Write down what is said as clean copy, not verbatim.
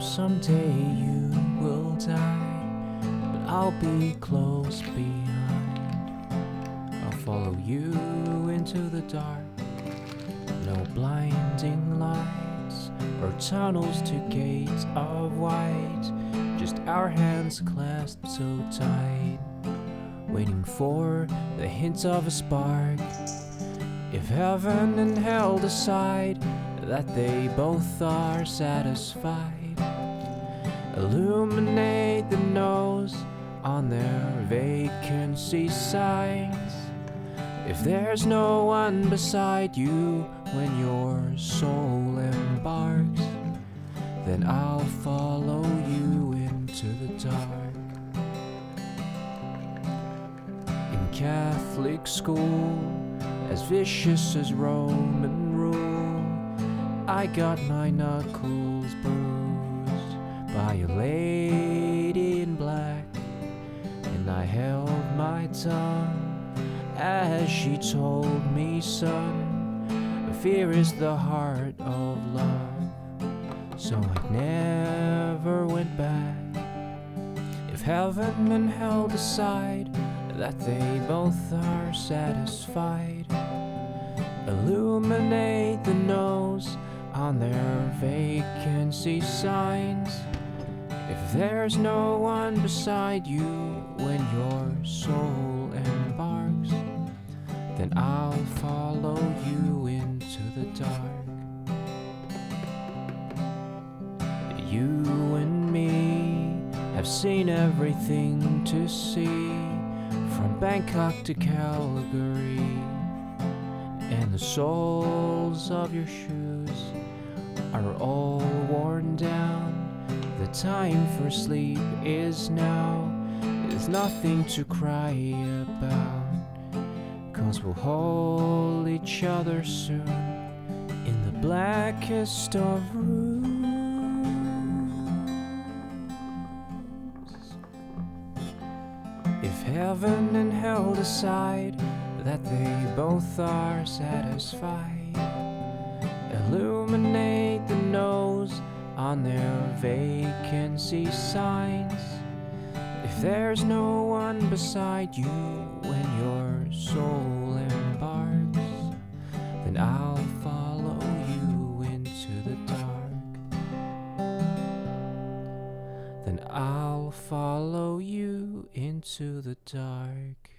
someday you will die, but I'll be close behind. I'll follow you into the dark. No blinding lights or tunnels to gates of white, just our hands clasped so tight, waiting for the hint of a spark. If heaven and hell decide that they both are satisfied, illuminate the nose on their vacancy signs. If there's no one beside you when your soul embarks, then I'll follow you into the dark. In Catholic school, as vicious as Roman rule, I got my knuckles bruised by a lady in black, and I held my tongue as she told me, son, fear is the heart of love. So I never went back. If heaven and hell decide that they both are satisfied, illuminate the nose on their vacancy signs. If there's no one beside you when your soul embarks, then I'll follow you into the dark. You and me have seen everything to see, from Bangkok to Calgary, and the soles of your shoes are all worn down. The time for sleep is now. There's nothing to cry about, 'cause we'll hold each other soon in the blackest of rooms. If heaven and hell decide that they both are satisfied, illuminate the nose on their vacancy signs. If there's no one beside you when your soul embarks, then I'll follow you into the dark. Then I'll follow you into the dark.